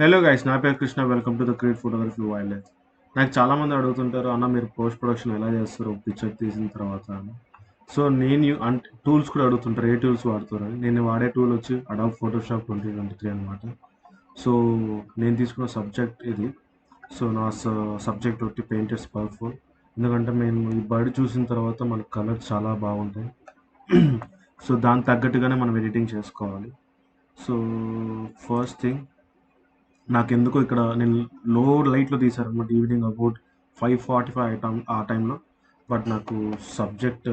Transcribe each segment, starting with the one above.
Hello guys, నా పేరు Krishna. Welcome to the create photography wild life. నాకు చాలామంది అడుగుతుంటారు, అన్న మీరు పోస్ట్ ప్రొడక్షన్ ఎలా చేస్తారు పిక్చర్ తీసిన తర్వాత అని. సో నేను అంటే టూల్స్ కూడా అడుగుతుంటారు, ఏ టూల్స్ వాడుతారు అని. నేను వాడే టూల్ వచ్చి అడాబ్ ఫోటోషాప్ 2023 అనమాట. సో నేను తీసుకున్న సబ్జెక్ట్ ఇది. సో నా సబ్జెక్ట్ ఒకటి పెయింటర్స్ పవర్ఫుల్. ఎందుకంటే మేము ఈ బర్డ్ చూసిన తర్వాత మన కలర్ చాలా బాగుంటాయి. సో దానికి తగ్గట్టుగానే మనం ఎడిటింగ్ చేసుకోవాలి. సో ఫస్ట్ థింగ్, నాకెందుకో ఇక్కడ నేను లో లైట్‌లో తీశాననమాట. ఈవినింగ్ అబౌట్ 5:45 ఆ టైంలో. బట్ నాకు సబ్జెక్ట్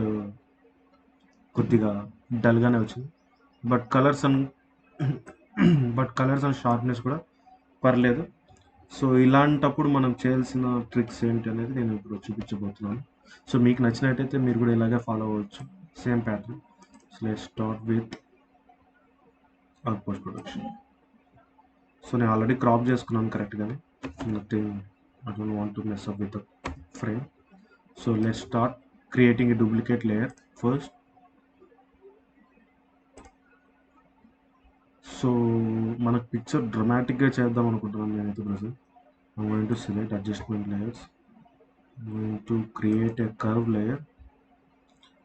కొద్దిగా డల్‌గానే వచ్చింది. బట్ కలర్స్ అండ్ షార్ప్‌నెస్ కూడా పర్లేదు. సో ఇలాంటప్పుడు మనం చేయాల్సిన ట్రిక్స్ ఏంటి అనేది నేను ఇప్పుడు చూపించబోతున్నాను. సో మీకు నచ్చినట్టయితే మీరు కూడా ఇలాగే ఫాలో అవ్వచ్చు. Same pattern. So let's start with post production. So నేను ఆల్రెడీ క్రాప్ చేసుకున్నాను కరెక్ట్‌గానే. Nothing, I don't want to mess up with the frame. So let's start creating a duplicate layer first. So మనకు picture డ్రమాటిక్గా చేద్దాం అనుకుంటున్నాను నేనైతే present. I'm going to select adjustment layers. I'm going to create a curve layer.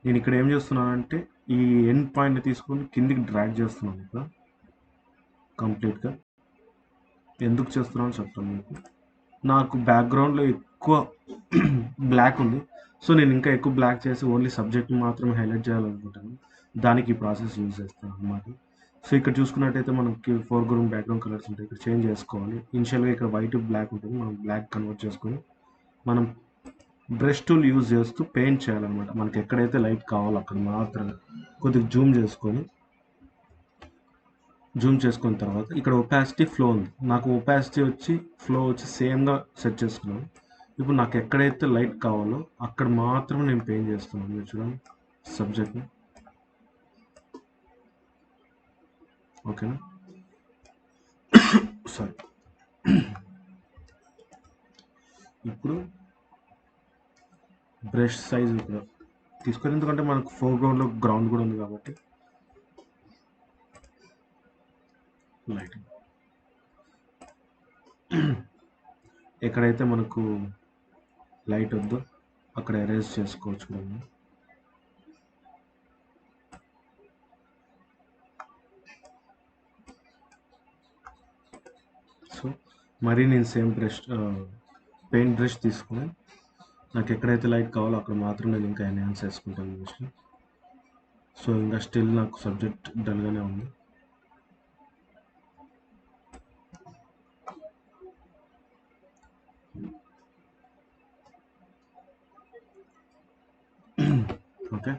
నేను ఇక్కడ ఏం చేస్తున్నానంటే ఈ end పాయింట్ని తీసుకొని కిందికి డ్రాగ్ చేస్తున్నాను ఇక్కడ కంప్లీట్గా. ఎందుకు చేస్తున్నానో చెప్తాను మీకు. నాకు బ్యాక్గ్రౌండ్లో ఎక్కువ బ్లాక్ ఉంది. సో నేను ఇంకా ఎక్కువ బ్లాక్ చేసి ఓన్లీ సబ్జెక్ట్ మాత్రమే హైలైట్ చేయాలనుకుంటాను. దానికి ఈ ప్రాసెస్ యూజ్ చేస్తాను అన్నమాట. సో ఇక్కడ చూసుకున్నట్టయితే మనకి ఫోర్గ్రౌండ్ బ్యాక్గ్రౌండ్ కలర్స్ ఉంటాయి. ఇక్కడ చేంజ్ చేసుకోవాలి. ఇనిషియల్గా ఇక్కడ వైట్ బ్లాక్ ఉంటుంది, మనం బ్లాక్ కన్వర్ట్ చేసుకొని మనం బ్రష్ టూల్ యూజ్ చేస్తూ పెయింట్ చేయాలన్నమాట. మనకి ఎక్కడైతే లైట్ కావాలో అక్కడ మాత్రమే కొద్దిగా జూమ్ చేసుకున్న తర్వాత ఇక్కడ ఒపాసిటీ ఫ్లో ఉంది. నాకు ఒపాసిటీ వచ్చి ఫ్లో వచ్చి సేమ్గా సెట్ చేసుకున్నాను. ఇప్పుడు నాకు ఎక్కడైతే లైట్ కావాలో అక్కడ మాత్రమే నేను పెయింట్ చేస్తున్నాను. మీరు చూడండి సబ్జెక్ట్ని. ఓకేనా? సారీ. ఇప్పుడు బ్రష్ సైజ్ ఇక్కడ తీసుకొని, ఎందుకంటే మనకు ఫోర్గ్రౌండ్లో గ్రౌండ్ కూడా ఉంది కాబట్టి లైటింగ్ ఎక్కడైతే మనకు లైట్ వద్దో అక్కడ ఎరేజ్ చేసుకోవచ్చు మనం. సో మరీ నేను సేమ్ బ్రష్ పెయింట్ బ్రష్ తీసుకుని నాకు ఎక్కడైతే లైట్ కావాలో అక్కడ మాత్రం నేను ఇంకా ఎన్హాన్స్ చేసుకుంటాను మోస్ట్లీ. సో ఇంకా స్టిల్ నాకు సబ్జెక్ట్ డల్గానే ఉంది. ఓకే.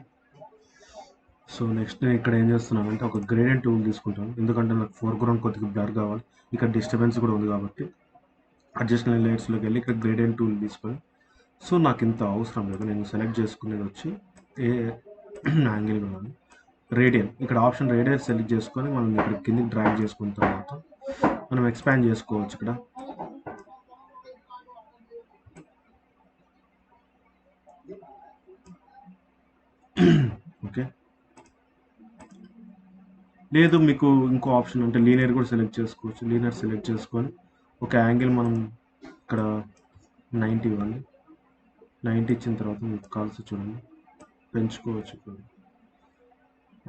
సో నెక్స్ట్ నేను ఇక్కడ ఏం చేస్తున్నాను అంటే ఒక గ్రేడియంట్ టూల్ తీసుకుంటాను. ఎందుకంటే నాకు ఫోర్గ్రౌండ్ కొద్దిగా బ్లర్ కావాలి. ఇక్కడ డిస్టర్బెన్స్ కూడా ఉంది కాబట్టి అడ్జస్ట్మెంట్ లేయర్స్లోకి వెళ్ళి ఇక్కడ గ్రేడియంట్ టూల్ తీసుకొని, సో నాకు ఇంత అవసరం లేదు, నేను సెలెక్ట్ చేసుకునేది వచ్చి ఏ యాంగిల్ కావాలి, రేడియన్. ఇక్కడ ఆప్షన్ రేడియన్ సెలెక్ట్ చేసుకొని మనం ఇక్కడ కిందకి డ్రాగ్ చేసుకున్న తర్వాత మనం ఎక్స్పాండ్ చేసుకోవచ్చు ఇక్కడ. ఓకే. లేదు మీకు ఇంకో ఆప్షన్ అంటే లీనియర్ కూడా సెలెక్ట్ చేసుకోవచ్చు. లీనియర్ సెలెక్ట్ చేసుకొని ఒక యాంగిల్ మనం ఇక్కడ 90 ఇవ్వాలి. 90 ఇచ్చిన తర్వాత మీకు కాల్సి చూడండి పెంచుకోవచ్చు. ఇక్కడ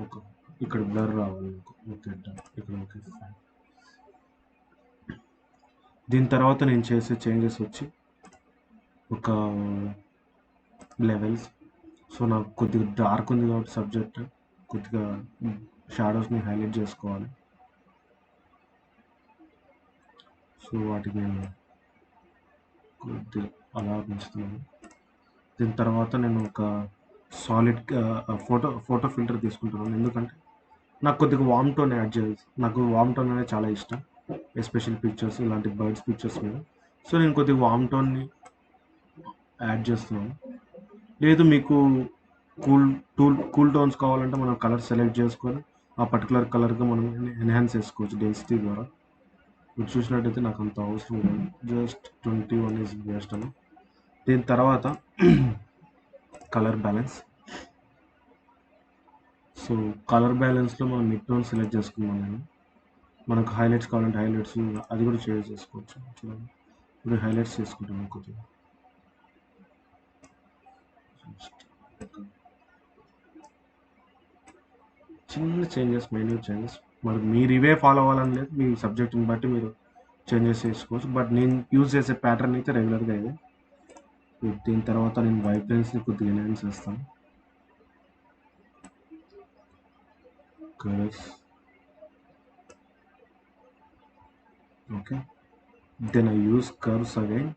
ఓకే, ఇక్కడ బ్లర్ రావాలి మీకు. ఓకే, ఇక్కడ ఓకే. దీని తర్వాత నేను చేసే చేంజెస్ వచ్చి ఒక లెవెల్స్. సో నాకు కొద్దిగా డార్క్ ఉంది కాబట్టి సబ్జెక్ట్ కొద్దిగా షాడోస్ని హైలైట్ చేసుకోవాలి. సో వాటికి నేను కొద్దిగా అలా పెంచుతున్నాను. దీని తర్వాత నేను ఒక సాలిడ్ ఫోటో ఫిల్టర్ తీసుకుంటున్నాను. ఎందుకంటే నాకు కొద్దిగా వామ్ టోన్ యాడ్ చేయాలి. నాకు వామ్ టోన్ అనేది చాలా ఇష్టం, ఎస్పెషల్ పిక్చర్స్ ఇలాంటి బర్డ్స్ పిక్చర్స్ మీద. సో నేను కొద్దిగా వామ్ టోన్ని యాడ్ చేస్తున్నాను. లేదు మీకు కూల్ టోన్స్ కావాలంటే మనం కలర్ సెలెక్ట్ చేసుకొని ఆ పర్టికులర్ కలర్గా మనం ఎన్హాన్స్ చేసుకోవచ్చు డెన్సిటీ ద్వారా. మీరు చూసినట్టయితే నాకు అంత అవసరం లేదు, జస్ట్ 21 ఈజ్ బెస్ట్ అని. దీని తర్వాత కలర్ బ్యాలెన్స్. సో కలర్ బ్యాలెన్స్లో మనం మిడ్ టోన్ సెలెక్ట్ చేసుకున్నాను నేను. మనకు హైలైట్స్ కావాలంటే హైలైట్స్ అది కూడా చేసుకోవచ్చు. చూడండి ఇప్పుడు హైలైట్స్ చేసుకుంటాం కొద్దిగా. చిన్న చేంజెస్, మైన్యూట్ చేంజెస్, మరి మీరు ఇవే ఫాలో అవ్వాలని లేదు, మీ సబ్జెక్ట్ని బట్టి మీరు చేంజెస్ చేసుకోవచ్చు. బట్ నేను యూజ్ చేసే ప్యాటర్న్ అయితే రెగ్యులర్గా ఇదే. దీని తర్వాత నేను వైబ్రెన్స్ని కొద్దిగా ఎన్హాన్స్ చేస్తాను. Colours okay. Then I use curves again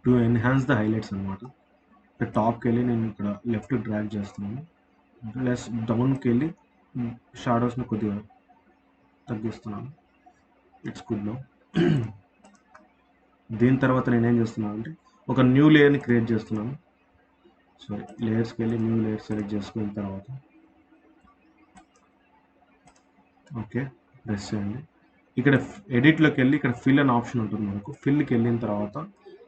to enhance the highlights అనమాట. ఇక్కడ టాప్కి వెళ్ళి నేను ఇక్కడ లెఫ్ట్ డ్రాగ్ చేస్తున్నాను, ప్లస్ డౌన్కి వెళ్ళి షాడోస్ని కొద్దిగా తగ్గిస్తున్నాను. It's good no. దీని తర్వాత నేనేం చేస్తున్నాను అంటే ఒక న్యూ లేయర్ని క్రియేట్ చేస్తున్నాను. సారీ, లేయర్స్కి వెళ్ళి న్యూ లేయర్ సెలెక్ట్ చేసుకున్న తర్వాత ఓకే ప్రెస్ చేయండి. ఇక్కడ ఎడిట్లోకి వెళ్ళి ఇక్కడ ఫిల్ అనే ఆప్షన్ ఉంటుంది మనకు. ఫిల్కి వెళ్ళిన తర్వాత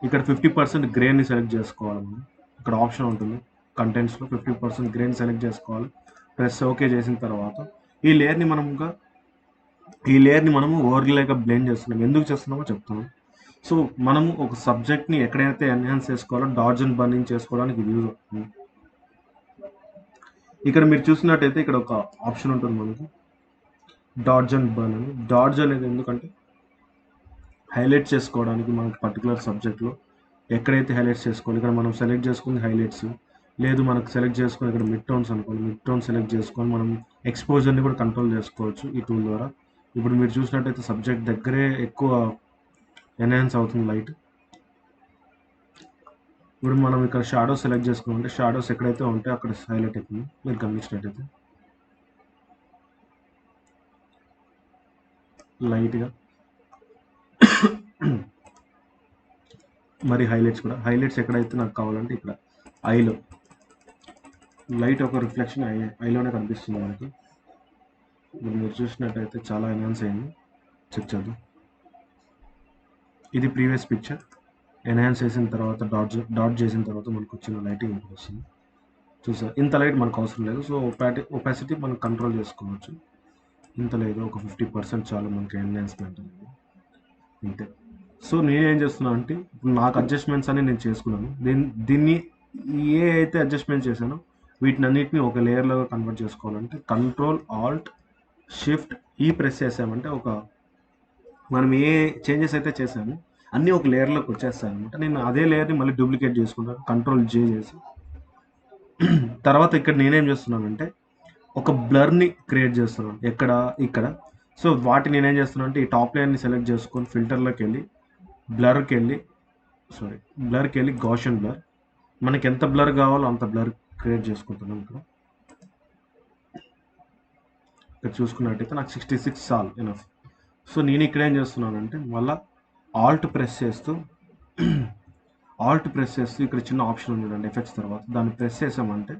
ఇక్కడ 50% గ్రెయిన్ని సెలెక్ట్ చేసుకోవాలి మనం. ఇక్కడ ఆప్షన్ ఉంటుంది కంటెంట్స్లో 50% గ్రెయిన్ సెలెక్ట్ చేసుకోవాలి. ప్రెస్ ఓకే చేసిన తర్వాత ఈ లేయర్ని మనము ఓవర్లేగా బ్లెండ్ చేస్తున్నాం. ఎందుకు చేస్తున్నామో చెప్తాను. సో మనము ఒక సబ్జెక్ట్ని ఎక్కడైతే ఎన్హాన్స్ చేసుకోవాలో డాడ్జ్ అండ్ బర్నింగ్ చేసుకోవడానికి ఇది యూజ్ అవుతుంది. ఇక్కడ మీరు చూసినట్టయితే ఇక్కడ ఒక ఆప్షన్ ఉంటుంది మనకు, డాడ్జ్ అండ్ బర్న్ అని. డాడ్జ్ అనేది ఎందుకంటే హైలైట్ చేసుకోవడానికి మనకి పర్టికులర్ సబ్జెక్ట్లో ఎక్కడైతే హైలైట్స్ చేసుకోవాలి, ఇక్కడ మనం సెలెక్ట్ చేసుకుని హైలైట్స్, లేదు మనకు సెలెక్ట్ చేసుకుని ఇక్కడ మిడ్ టోన్స్ అనుకోండి, మిడ్ టోన్ సెలెక్ట్ చేసుకొని మనం ఎక్స్పోజర్ని కూడా కంట్రోల్ చేసుకోవచ్చు ఈ టూల్ ద్వారా. ఇప్పుడు మీరు చూసినట్టయితే సబ్జెక్ట్ దగ్గరే ఎక్కువ ఎన్హాన్స్ అవుతుంది లైట్. ఇప్పుడు మనం ఇక్కడ షాడోస్ సెలెక్ట్ చేసుకున్నామంటే షాడోస్ ఎక్కడైతే ఉంటే అక్కడ హైలైట్ అవుతుంది. మీరు గమనించినట్టయితే లైట్గా. మరి హైలైట్స్ కూడా, హైలైట్స్ ఎక్కడైతే నాకు కావాలంటే ఇక్కడ ఐలో లైట్ ఒక రిఫ్లెక్షన్ ఐలోనే కనిపిస్తుంది మనకి. ఇప్పుడు మీరు చూసినట్టయితే చాలా ఎన్హాన్స్ అయింది. చెక్ చేద్దాం. ఇది ప్రీవియస్ పిక్చర్. ఎన్హాన్స్ చేసిన తర్వాత డాట్ చేసిన తర్వాత మనకు వచ్చిన లైటింగ్ ఇప్పుడు వస్తుంది. చూసారు, ఇంత లైట్ మనకు అవసరం లేదు. సో ఒపాసిటీ మనం కంట్రోల్ చేసుకోవచ్చు. ఇంత లేదు, ఒక 50% చాలు మనకి ఎన్హాన్స్మెంట్ అనేది, అంతే. సో నేనేం చేస్తున్నాను అంటే ఇప్పుడు నాకు అడ్జస్ట్మెంట్స్ అని నేను చేసుకున్నాను. దీన్ని ఏ అయితే అడ్జస్ట్మెంట్ చేశానో వీటిని అన్నిటిని ఒక లేయర్లో కన్వర్ట్ చేసుకోవాలంటే కంట్రోల్ ఆల్ట్ షిఫ్ట్ ఈ ప్రెస్ చేసామంటే మనం ఏ చేంజెస్ అయితే చేసామో అన్నీ ఒక లేయర్లోకి వచ్చేస్తాయి అనమాట. నేను అదే లేయర్ని మళ్ళీ డూప్లికేట్ చేసుకుంటాను, కంట్రోల్ జే చేసి. తర్వాత ఇక్కడ నేనేం చేస్తున్నానంటే ఒక బ్లర్ని క్రియేట్ చేస్తున్నాను ఇక్కడ. సో వాటిని నేనేం చేస్తున్నాను అంటే ఈ టాప్ లేయర్ని సెలెక్ట్ చేసుకొని ఫిల్టర్లోకి వెళ్ళి బ్లర్కి వెళ్ళి గాషన్ బ్లర్, మనకి ఎంత బ్లర్ కావాలో అంత బ్లర్ క్రియేట్ చేసుకుంటున్నాం. ఇక్కడ చూసుకున్నట్టయితే నాకు 66 చాలు, ఎనఫ్. సో నేను ఇక్కడ ఏం చేస్తున్నానంటే మళ్ళీ ఆల్ట్ ప్రెస్ చేస్తూ ఇక్కడ చిన్న ఆప్షన్ ఉంది చూడండి ఎఫెక్ట్స్ తర్వాత, దాన్ని ప్రెస్ చేసామంటే,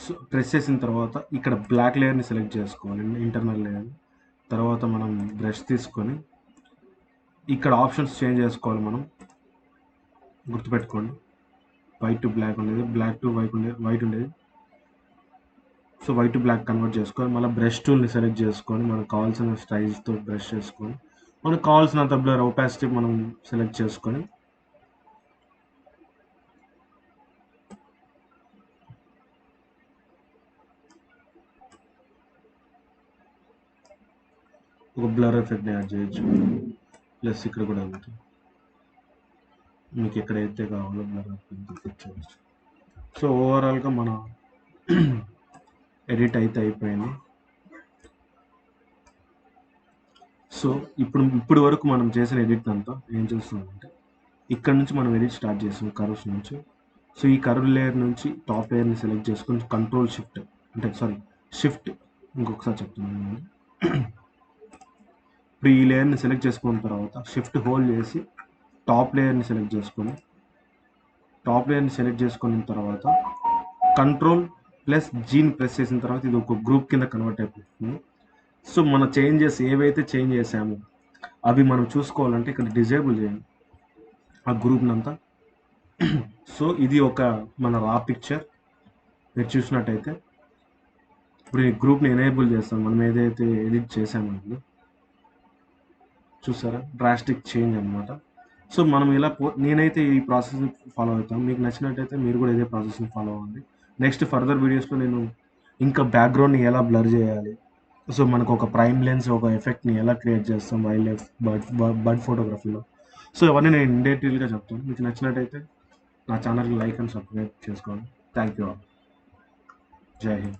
సో ప్రెస్ చేసిన తర్వాత ఇక్కడ బ్లాక్ లేయర్ని సెలెక్ట్ చేసుకోవాలి, ఇంటర్నల్ లేయర్. తర్వాత మనం బ్రష్ తీసుకొని ఇక్కడ ఆప్షన్స్ చేంజ్ చేసుకోవాలి. మనం గుర్తుపెట్టుకోండి, వైట్ టు బ్లాక్ ఉండేది, బ్లాక్ టు వైట్ ఉండేది. So white to black convert చేసుకొని మళ్ళీ బ్రష్ టూల్ని సెలెక్ట్ చేసుకొని మనకు కావాల్సిన స్టైల్స్తో బ్రష్ చేసుకొని మనకు కావాల్సినంత బ్లర్ ఒపాసిటీ మనం సెలెక్ట్ చేసుకొని ఒక బ్లర్ ఎఫెక్ట్ని యాడ్ చేయొచ్చు. ప్లస్ ఇక్కడ కూడా ఉంటుంది, మీకు ఎక్కడైతే కావాలో బ్లర్ ఎఫెక్ట్ చేయవచ్చు. సో ఓవరాల్గా మన ఎడిట్ అయితే అయిపోయింది. సో ఇప్పుడు వరకు మనం చేసిన ఎడిట్ అంతా ఏం చేస్తున్నామంటే ఇక్కడ నుంచి మనం ఎడిట్ స్టార్ట్ చేసాం కర్వ్స్ నుంచి. సో ఈ కర్వ్ లేయర్ నుంచి టాప్ లేయర్ని సెలెక్ట్ చేసుకొని కంట్రోల్ షిఫ్ట్ ఇంకొకసారి చెప్తున్నాను. ఇప్పుడు ఈ లేయర్ని సెలెక్ట్ చేసుకున్న తర్వాత షిఫ్ట్ హోల్డ్ చేసి టాప్ లేయర్ని సెలెక్ట్ చేసుకున్న తర్వాత కంట్రోల్ ప్లస్ జీని ప్రెస్ చేసిన తర్వాత ఇది ఒక గ్రూప్ కింద కన్వర్ట్ అయిపోతుంది. సో మన చేంజెస్ ఏవైతే చేంజ్ చేసామో అవి మనం చూసుకోవాలంటే ఇక్కడ డిజేబుల్ చేయండి ఆ గ్రూప్ని అంతా. సో ఇది మన రా పిక్చర్ మీరు చూసినట్టయితే ఇప్పుడు ఈ గ్రూప్ని ఎనేబుల్ చేస్తాం మనం ఏదైతే ఎడిట్ చేసామో చూసారా, డ్రాస్టిక్ చేంజ్ అనమాట. సో మనం ఇలా నేనైతే ఈ ప్రాసెస్ని ఫాలో అవుతాను. మీకు నచ్చినట్టయితే మీరు కూడా ఇదే ప్రాసెస్ని ఫాలో అవ్వండి. నెక్స్ట్ ఫర్దర్ వీడియోస్లో నేను ఇంకా బ్యాక్గ్రౌండ్ని ఎలా బ్లర్ చేయాలి, సో మనకు ఒక ప్రైమ్ లెన్స్ ఒక ఎఫెక్ట్ని ఎలా క్రియేట్ చేస్తాం వైల్డ్ లైఫ్ బర్డ్ ఫోటోగ్రఫీలో, సో ఇవన్నీ నేను ఇన్ డీటెయిల్గా చెప్తాను. మీకు నచ్చినట్టయితే నా ఛానల్ని లైక్ అండ్ సబ్స్క్రైబ్ చేసుకోండి. Thank you all. జై హింద్.